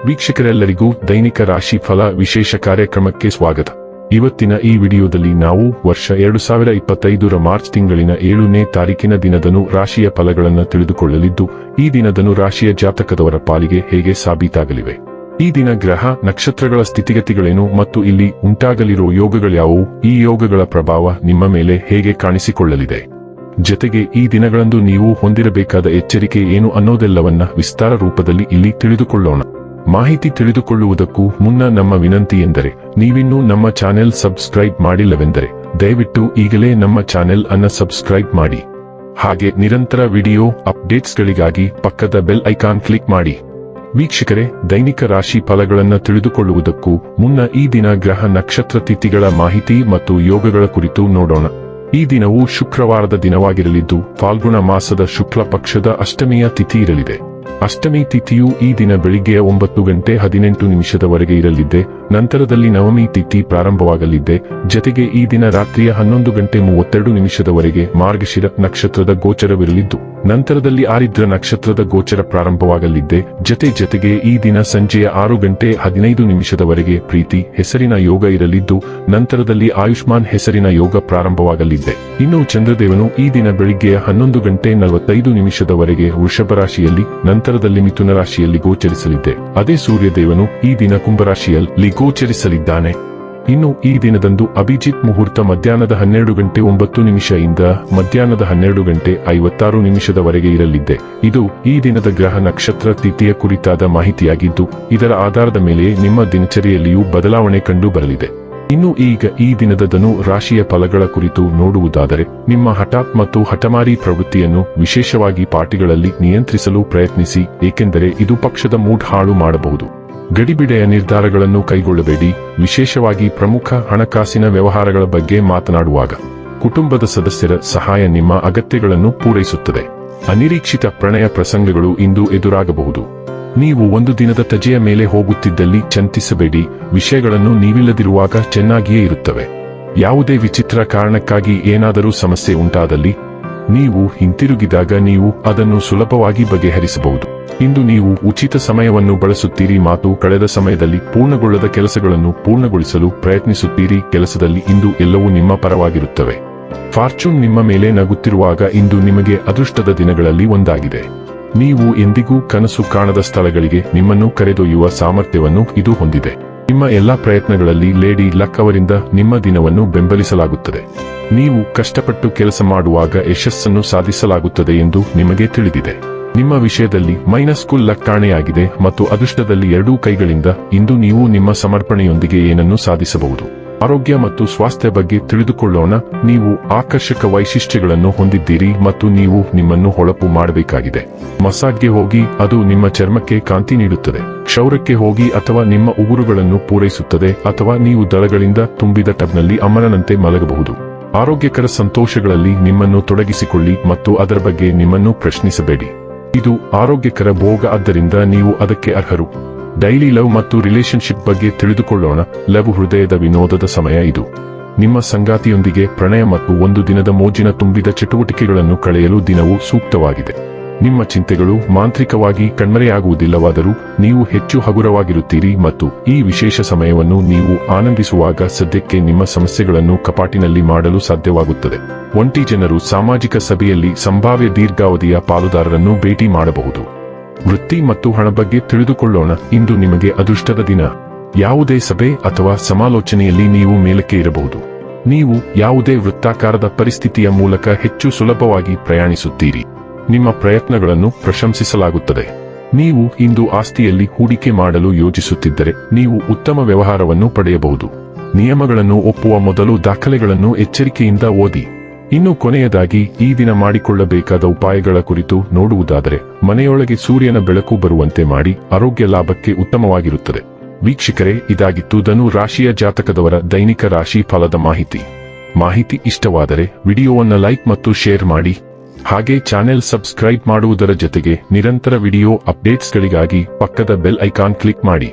ವೀಕ್ಷಕರೆಲ್ಲರಿಗೂ ದೈನಿಕ ರಾಶಿ ಫಲ ವಿಶೇಷ ಕಾರ್ಯಕ್ರಮಕ್ಕೆ ಸ್ವಾಗತ. ಇವತ್ತಿನ ಈ ವಿಡಿಯೋದಲ್ಲಿ ನಾವು ವರ್ಷ 2025ರ ಮಾರ್ಚ್ ತಿಂಗಳಿನ 7ನೇ ತಾರೀಕಿನ ದಿನದನು ರಾಶಿಯ ಫಲಗಳನ್ನು ತಿಳಿದುಕೊಳ್ಳಲಿದ್ದು, ಈ ದಿನದನು ರಾಶಿಯ ಜಾತಕದವರ ಪಾಲಿಗೆ ಹೇಗೆ ಸಾಬೀತಾಗಲಿವೆ, ಈ ದಿನ ಗ್ರಹ ನಕ್ಷತ್ರಗಳ ಸ್ಥಿತಿಗತಿಗಳೇನು ಮತ್ತು ಇಲ್ಲಿ ಉಂಟಾಗಲಿರೋ ಯೋಗಗಳ್ಯಾವುವು, ಈ ಯೋಗಗಳ ಪ್ರಭಾವ ನಿಮ್ಮ ಮೇಲೆ ಹೇಗೆ ಕಾಣಿಸಿಕೊಳ್ಳಲಿದೆ, ಜೊತೆಗೆ ಈ ದಿನಗಳಂದು ನೀವು ಹೊಂದಿರಬೇಕಾದ ಎಚ್ಚರಿಕೆ ಏನು ಅನ್ನೋದೆಲ್ಲವನ್ನ ವಿಸ್ತಾರ ರೂಪದಲ್ಲಿ ಇಲ್ಲಿ ತಿಳಿದುಕೊಳ್ಳೋಣ. ಮಾಹಿತಿ ತಿಳಿದುಕೊಳ್ಳುವುದಕ್ಕೂ ಮುನ್ನ ನಮ್ಮ ವಿನಂತಿ ಎಂದರೆ, ನೀವಿನ್ನೂ ನಮ್ಮ ಚಾನೆಲ್ ಸಬ್ಸ್ಕ್ರೈಬ್ ಮಾಡಿಲ್ಲವೆಂದರೆ ದಯವಿಟ್ಟು ಈಗಲೇ ನಮ್ಮ ಚಾನೆಲ್ ಅನ್ನು ಸಬ್ಸ್ಕ್ರೈಬ್ ಮಾಡಿ. ಹಾಗೆ ನಿರಂತರ ವಿಡಿಯೋ ಅಪ್ಡೇಟ್ಸ್ಗಳಿಗಾಗಿ ಪಕ್ಕದ ಬೆಲ್ ಐಕಾನ್ ಕ್ಲಿಕ್ ಮಾಡಿ. ವೀಕ್ಷಕರೇ, ದೈನಿಕ ರಾಶಿ ಫಲಗಳನ್ನು ತಿಳಿದುಕೊಳ್ಳುವುದಕ್ಕೂ ಮುನ್ನ ಈ ದಿನ ಗ್ರಹ ನಕ್ಷತ್ರ ತಿಥಿಗಳ ಮಾಹಿತಿ ಮತ್ತು ಯೋಗಗಳ ಕುರಿತು ನೋಡೋಣ. ಈ ದಿನವು ಶುಕ್ರವಾರದ ದಿನವಾಗಿರಲಿದ್ದು, ಫಾಲ್ಗುಣ ಮಾಸದ ಶುಕ್ಲ ಪಕ್ಷದ ಅಷ್ಟಮಿಯ ತಿಥಿ ಇರಲಿದೆ. ಅಷ್ಟಮಿ ತಿಥಿಯು ಈ ದಿನ ಬೆಳಿಗ್ಗೆ 9:18 ಇರಲಿದ್ದೆ. ನಂತರದಲ್ಲಿ ನವಮಿ ತಿಥಿ ಪ್ರಾರಂಭವಾಗಲಿದ್ದೆ. ಜತೆಗೆ ಈ ದಿನ ರಾತ್ರಿಯ 11:32 ಮಾರ್ಗಶಿರ ನಕ್ಷತ್ರದ ಗೋಚರವಿರಲಿದ್ದು, ನಂತರದಲ್ಲಿ ಆರಿದ್ರ ನಕ್ಷತ್ರದ ಗೋಚರ ಪ್ರಾರಂಭವಾಗಲಿದ್ದೆ. ಜತೆಗೆ ಈ ದಿನ ಸಂಜೆಯ 6:15 ಪ್ರೀತಿ ಹೆಸರಿನ ಯೋಗ ಇರಲಿದ್ದು, ನಂತರದಲ್ಲಿ ಆಯುಷ್ಮಾನ್ ಹೆಸರಿನ ಯೋಗ ಪ್ರಾರಂಭವಾಗಲಿದ್ದೆ. ಇನ್ನು ಚಂದ್ರದೇವನು ಈ ದಿನ ಬೆಳಿಗ್ಗೆ 11:45 ವೃಷಭ ರಾಶಿಯಲ್ಲಿ, ನಂತರದಲ್ಲಿ ಮಿಥುನ ರಾಶಿಯಲ್ಲಿ ಗೋಚರಿಸಲಿದ್ದೆ. ಅದೇ ಸೂರ್ಯದೇವನು ಈ ದಿನ ಕುಂಭರಾಶಿಯಲ್ಲಿ ಗೋಚರಿಸಲಿದ್ದಾನೆ. ಇನ್ನು ಈ ದಿನದಂದು ಅಭಿಜಿತ್ ಮುಹೂರ್ತ ಮಧ್ಯಾಹ್ನದ 12:09 ಇಂದ ಮಧ್ಯಾಹ್ನದ 12:56 ಇರಲಿದ್ದೆ. ಇದು ಈ ದಿನದ ಗ್ರಹ ನಕ್ಷತ್ರ ತಿಥಿಯ ಕುರಿತಾದ ಮಾಹಿತಿಯಾಗಿದ್ದು, ಇದರ ಆಧಾರದ ಮೇಲೆ ನಿಮ್ಮ ದಿನಚರಿಯಲ್ಲಿಯೂ ಬದಲಾವಣೆ ಕಂಡು ಬರಲಿದೆ. ಇನ್ನು ಈಗ ಈ ದಿನದ ಧನು ರಾಶಿಯ ಫಲಗಳ ಕುರಿತು ನೋಡುವುದಾದರೆ, ನಿಮ್ಮ ಹಠಾತ್ ಮತ್ತು ಹಠಮಾರಿ ಪ್ರವೃತ್ತಿಯನ್ನು ವಿಶೇಷವಾಗಿ ಪಾರ್ಟಿಗಳಲ್ಲಿ ನಿಯಂತ್ರಿಸಲು ಪ್ರಯತ್ನಿಸಿ, ಏಕೆಂದರೆ ಇದು ಪಕ್ಷದ ಮೂಡ್ ಹಾಳು ಮಾಡಬಹುದು. ಗಡಿಬಿಡೆಯ ನಿರ್ಧಾರಗಳನ್ನು ಕೈಗೊಳ್ಳಬೇಡಿ. ವಿಶೇಷವಾಗಿ ಪ್ರಮುಖ ಹಣಕಾಸಿನ ವ್ಯವಹಾರಗಳ ಬಗ್ಗೆ ಮಾತನಾಡುವಾಗ ಕುಟುಂಬದ ಸದಸ್ಯರ ಸಹಾಯ ನಿಮ್ಮ ಅಗತ್ಯಗಳನ್ನು ಪೂರೈಸುತ್ತದೆ. ಅನಿರೀಕ್ಷಿತ ಪ್ರಣಯ ಪ್ರಸಂಗಗಳು ಇಂದು ಎದುರಾಗಬಹುದು. ನೀವು ಒಂದು ದಿನದ ರಜೆಯ ಮೇಲೆ ಹೋಗುತ್ತಿದ್ದಲ್ಲಿ ಚಿಂತಿಸಬೇಡಿ. ವಿಷಯಗಳನ್ನು ನೀವಿಲ್ಲದಿರುವಾಗ ಚೆನ್ನಾಗಿಯೇ ಇರುತ್ತವೆ. ಯಾವುದೇ ವಿಚಿತ್ರ ಕಾರಣಕ್ಕಾಗಿ ಏನಾದರೂ ಸಮಸ್ಯೆ ಉಂಟಾದಲ್ಲಿ ನೀವು ಹಿಂತಿರುಗಿದಾಗ ನೀವು ಅದನ್ನು ಸುಲಭವಾಗಿ ಬಗೆಹರಿಸಬಹುದು. ಇಂದು ನೀವು ಉಚಿತ ಸಮಯವನ್ನು ಬಳಸುತ್ತೀರಿ. ಮಾತು ಕಳೆದ ಸಮಯದಲ್ಲಿ ಪೂರ್ಣಗೊಳ್ಳದ ಕೆಲಸಗಳನ್ನು ಪೂರ್ಣಗೊಳಿಸಲು ಪ್ರಯತ್ನಿಸುತ್ತೀರಿ. ಕೆಲಸದಲ್ಲಿ ಇಂದು ಎಲ್ಲವೂ ನಿಮ್ಮ ಪರವಾಗಿರುತ್ತವೆ. ಫಾರ್ಚೂನ್ ನಿಮ್ಮ ಮೇಲೆ ನಗುತ್ತಿರುವಾಗ ಇಂದು ನಿಮಗೆ ಅದೃಷ್ಟದ ದಿನಗಳಲ್ಲಿ ಒಂದಾಗಿದೆ. ನೀವು ಎಂದಿಗೂ ಕನಸು ಕಾಣದ ಸ್ಥಳಗಳಿಗೆ ನಿಮ್ಮನ್ನು ಕರೆದೊಯ್ಯುವ ಸಾಮರ್ಥ್ಯವನ್ನು ಇದು ಹೊಂದಿದೆ. ನಿಮ್ಮ ಎಲ್ಲಾ ಪ್ರಯತ್ನಗಳಲ್ಲಿ ಲೇಡಿ ಲಕ್ ಅವರಿಂದ ನಿಮ್ಮ ದಿನವನ್ನು ಬೆಂಬಲಿಸಲಾಗುತ್ತದೆ. ನೀವು ಕಷ್ಟಪಟ್ಟು ಕೆಲಸ ಮಾಡುವಾಗ ಯಶಸ್ಸನ್ನು ಸಾಧಿಸಲಾಗುತ್ತದೆ ಎಂದು ನಿಮಗೆ ತಿಳಿದಿದೆ. ನಿಮ್ಮ ವಿಷಯದಲ್ಲಿ ಮೈನಸ್ಕುಲ್ ಲಕ್ ಕಾಣೆಯಾಗಿದೆ ಮತ್ತು ಅದೃಷ್ಟದಲ್ಲಿ ಎರಡೂ ಕೈಗಳಿಂದ ಇಂದು ನೀವು ನಿಮ್ಮ ಸಮರ್ಪಣೆಯೊಂದಿಗೆ ಏನನ್ನು ಸಾಧಿಸಬಹುದು. ಆರೋಗ್ಯ ಮತ್ತು ಸ್ವಾಸ್ಥ್ಯ ಬಗ್ಗೆ ತಿಳಿದುಕೊಳ್ಳೋಣ. ನೀವು ಆಕರ್ಷಕ ವೈಶಿಷ್ಟ್ಯಗಳನ್ನು ಹೊಂದಿದ್ದೀರಿ ಮತ್ತು ನೀವು ನಿಮ್ಮನ್ನು ಹೊಳಪು ಮಾಡಬೇಕಾಗಿದೆ. ಮಸಾಜ್ಗೆ ಹೋಗಿ, ಅದು ನಿಮ್ಮ ಚರ್ಮಕ್ಕೆ ಕಾಂತಿ ನೀಡುತ್ತದೆ. ಕ್ಷೌರಕ್ಕೆ ಹೋಗಿ ಅಥವಾ ನಿಮ್ಮ ಉಗುರುಗಳನ್ನು ಪೂರೈಸುತ್ತದೆ, ಅಥವಾ ನೀವು ದಳಗಳಿಂದ ತುಂಬಿದ ಟಬ್ನಲ್ಲಿ ಅಮರನಂತೆ ಮಲಗಬಹುದು. ಆರೋಗ್ಯಕರ ಸಂತೋಷಗಳಲ್ಲಿ ನಿಮ್ಮನ್ನು ತೊಡಗಿಸಿಕೊಳ್ಳಿ ಮತ್ತು ಅದರ ಬಗ್ಗೆ ನಿಮ್ಮನ್ನು ಪ್ರಶ್ನಿಸಬೇಡಿ. ಇದು ಆರೋಗ್ಯಕರ ಭೋಗ, ಆದ್ದರಿಂದ ನೀವು ಅದಕ್ಕೆ ಅರ್ಹರು. ಡೈಲಿ ಲವ್ ಮತ್ತು ರಿಲೇಶನ್ಶಿಪ್ ಬಗ್ಗೆ ತಿಳಿದುಕೊಳ್ಳೋಣ. ಲವ್ ಹೃದಯದ ವಿನೋದದ ಸಮಯ ಇದು. ನಿಮ್ಮ ಸಂಗಾತಿಯೊಂದಿಗೆ ಪ್ರಣಯ ಮತ್ತು ಒಂದು ದಿನದ ಮೋಜಿನ ತುಂಬಿದ ಚಟುವಟಿಕೆಗಳನ್ನು ಕಳೆಯಲು ದಿನವು ಸೂಕ್ತವಾಗಿದೆ. ನಿಮ್ಮ ಚಿಂತೆಗಳು ಮಾಂತ್ರಿಕವಾಗಿ ಕಣ್ಮರೆಯಾಗುವುದಿಲ್ಲವಾದರೂ ನೀವು ಹೆಚ್ಚು ಹಗುರವಾಗಿರುತ್ತೀರಿ ಮತ್ತು ಈ ವಿಶೇಷ ಸಮಯವನ್ನು ನೀವು ಆನಂದಿಸುವಾಗ ಸದ್ಯಕ್ಕೆ ನಿಮ್ಮ ಸಮಸ್ಯೆಗಳನ್ನು ಕಪಾಟಿನಲ್ಲಿ ಮಾಡಲು ಸಾಧ್ಯವಾಗುತ್ತದೆ. ಒಂಟಿ ಜನರು ಸಾಮಾಜಿಕ ಸಭೆಯಲ್ಲಿ ಸಂಭಾವ್ಯ ದೀರ್ಘಾವಧಿಯ ಪಾಲುದಾರರನ್ನು ಭೇಟಿ ಮಾಡಬಹುದು. ವೃತ್ತಿ ಮತ್ತು ಹಣ ಬಗ್ಗೆ ತಿಳಿದುಕೊಳ್ಳೋಣ. ಇಂದು ನಿಮಗೆ ಅದೃಷ್ಟದ ದಿನ. ಯಾವುದೇ ಸಭೆ ಅಥವಾ ಸಮಾಲೋಚನೆಯಲ್ಲಿ ನೀವು ಮೇಲಕ್ಕೆ ಇರಬಹುದು. ನೀವು ಯಾವುದೇ ವೃತ್ತಾಕಾರದ ಪರಿಸ್ಥಿತಿಯ ಮೂಲಕ ಹೆಚ್ಚು ಸುಲಭವಾಗಿ ಪ್ರಯಾಣಿಸುತ್ತೀರಿ. ನಿಮ್ಮ ಪ್ರಯತ್ನಗಳನ್ನು ಪ್ರಶಂಸಿಸಲಾಗುತ್ತದೆ. ನೀವು ಇಂದು ಆಸ್ತಿಯಲ್ಲಿ ಹೂಡಿಕೆ ಮಾಡಲು ಯೋಜಿಸುತ್ತಿದ್ದರೆ ನೀವು ಉತ್ತಮ ವ್ಯವಹಾರವನ್ನು ಪಡೆಯಬಹುದು. ನಿಯಮಗಳನ್ನು ಒಪ್ಪುವ ಮೊದಲು ದಾಖಲೆಗಳನ್ನು ಎಚ್ಚರಿಕೆಯಿಂದ ಓದಿ. ಇನ್ನು ಕೊನೆಯದಾಗಿ ಈ ದಿನ ಮಾಡಿಕೊಳ್ಳಬೇಕಾದ ಉಪಾಯಗಳ ಕುರಿತು ನೋಡುವುದಾದರೆ, ಮನೆಯೊಳಗೆ ಸೂರ್ಯನ ಬೆಳಕು ಬರುವಂತೆ ಮಾಡಿ, ಆರೋಗ್ಯ ಲಾಭಕ್ಕೆ ಉತ್ತಮವಾಗಿರುತ್ತದೆ. ವೀಕ್ಷಕರೇ, ಇದಾಗಿತ್ತು ಧನು ರಾಶಿಯ ಜಾತಕದವರ ದೈನಿಕ ರಾಶಿ ಫಲದ ಮಾಹಿತಿ ಇಷ್ಟವಾದರೆ ವಿಡಿಯೋವನ್ನು ಲೈಕ್ ಮತ್ತು ಶೇರ್ ಮಾಡಿ. ಹಾಗೆ ಚಾನೆಲ್ ಸಬ್ಸ್ಕ್ರೈಬ್ ಮಾಡುವುದರ ಜೊತೆಗೆ ನಿರಂತರ ವಿಡಿಯೋ ಅಪ್ಡೇಟ್ಸ್ಗಳಿಗಾಗಿ ಪಕ್ಕದ ಬೆಲ್ ಐಕಾನ್ ಕ್ಲಿಕ್ ಮಾಡಿ.